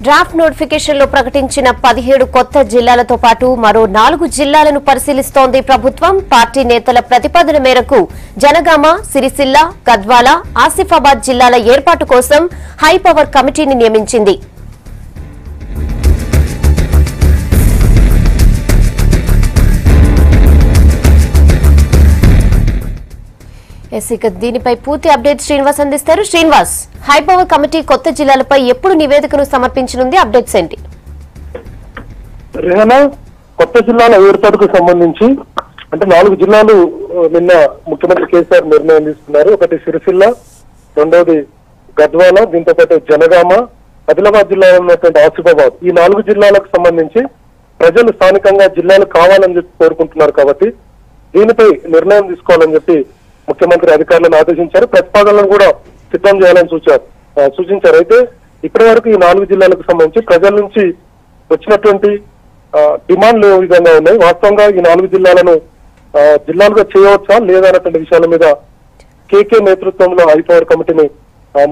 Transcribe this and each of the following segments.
Draft notification లో ప్రకటించిన 17 కొత్త జిల్లాలతో పాటు మరో 4 జిల్లాలను పరిశీలిస్తోంది ప్రభుత్వం. పార్టీ నేతల ప్రతిపాదన మేరకు జనగామ, సిరిసిల్ల, గద్వాల, ఆసిఫాబాద్ జిల్లాల ఏర్పాటు కోసం హైపవర్ కమిటీని నియమించింది. దీనిపై పూర్తి అప్డేట్ శ్రీనివాస్ అందిస్తారు. శ్రీనివాస్, హైపవర్ కమిటీ కొత్త జిల్లాలపై ఎప్పుడు నివేదికను సమర్పించనుంది? అప్డేట్స్ ఏంటి? రేహనా, కొత్త జిల్లాల ఏర్పాటుకు సంబంధించి అంటే 4 జిల్లాలు నిన్న ముఖ్యమంత్రి కేసీఆర్ నిర్ణయం తీసుకున్నారు. ఒకటి సిరిసిల్ల, రెండవది గద్వాల, దీంతో పాటు జనగామ, ఆదిలాబాద్ జిల్లాలో ఉన్నటువంటి ఆసిఫాబాద్. ఈ 4 జిల్లాలకు సంబంధించి ప్రజలు స్థానికంగా జిల్లాలు కావాలని చెప్పి కోరుకుంటున్నారు కాబట్టి దీనిపై నిర్ణయం తీసుకోవాలని చెప్పి ముఖ్యమంత్రి అధికారులను ఆదేశించారు. ప్రతిపాదనలను కూడా సిద్ధం చేయాలని సూచించారు. అయితే ఇప్పటి వరకు ఈ 4 జిల్లాలకు సంబంధించి ప్రజల నుంచి వచ్చినటువంటి డిమాండ్లు ఏ విధంగా ఉన్నాయి, వాస్తవంగా ఈ 4 జిల్లాలను జిల్లాలుగా చేయవచ్చా లేదా అనేటువంటి విషయాల మీద కేకే నేతృత్వంలో హైపవర్ కమిటీని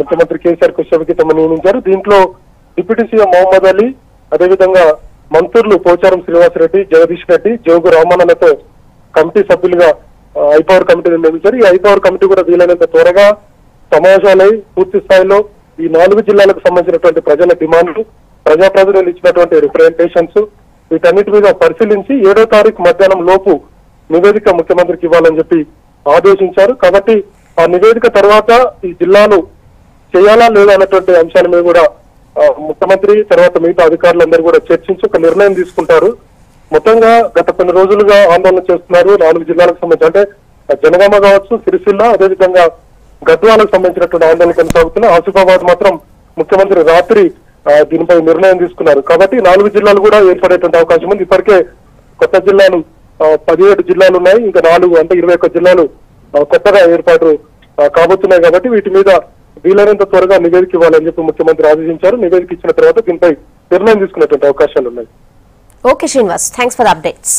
ముఖ్యమంత్రి కేసీఆర్ కుషవికితం నియమించారు. దీంట్లో డిప్యూటీ సీఎం మహమ్మద్ అలీ, అదేవిధంగా మంత్రులు పోచారం శ్రీనివాసరెడ్డి, జగదీష్ రెడ్డి, జోగు రామన్నలతో కమిటీ సభ్యులుగా హైపవర్ కమిటీని నియమించారు. ఈ హైపవర్ కమిటీ కూడా వీలైనంత త్వరగా సమావేశాలై పూర్తి స్థాయిలో ఈ 4 జిల్లాలకు సంబంధించినటువంటి ప్రజల డిమాండ్లు, ప్రజాప్రతినిధులు ఇచ్చినటువంటి రిప్రజెంటేషన్స్ వీటన్నిటి మీద పరిశీలించి 7వ తారీఖు మధ్యాహ్నం లోపు నివేదిక ముఖ్యమంత్రికి ఇవ్వాలని చెప్పి ఆదేశించారు. కాబట్టి ఆ నివేదిక తర్వాత ఈ జిల్లాలు చేయాలా లేదా అన్నటువంటి అంశాల మీద కూడా ముఖ్యమంత్రి తర్వాత మిగతా అధికారులందరూ కూడా చర్చించి ఒక నిర్ణయం తీసుకుంటారు. మొత్తంగా గత కొన్ని రోజులుగా ఆందోళన చేస్తున్నారు 4 జిల్లాలకు సంబంధించి, అంటే జనగామ కావచ్చు, సిరిసిల్ల, అదేవిధంగా గద్వాలకు సంబంధించినటువంటి ఆందోళన కొనసాగుతున్న ఆసిఫాబాద్ మాత్రం ముఖ్యమంత్రి రాత్రి దీనిపై నిర్ణయం తీసుకున్నారు. కాబట్టి 4 జిల్లాలు కూడా ఏర్పడేటువంటి అవకాశం ఉంది. ఇప్పటికే కొత్త జిల్లాలు 17 జిల్లాలు ఉన్నాయి, ఇంకా 4 అంటే 21 జిల్లాలు కొత్తగా ఏర్పాటు కాబోతున్నాయి. కాబట్టి వీటి మీద వీలైనంత త్వరగా నివేదిక ఇవ్వాలని చెప్పి ముఖ్యమంత్రి ఆదేశించారు. నివేదిక ఇచ్చిన తర్వాత దీనిపై నిర్ణయం తీసుకునేటువంటి అవకాశాలు ఉన్నాయి. Okay, Srinivas. Thanks for the updates.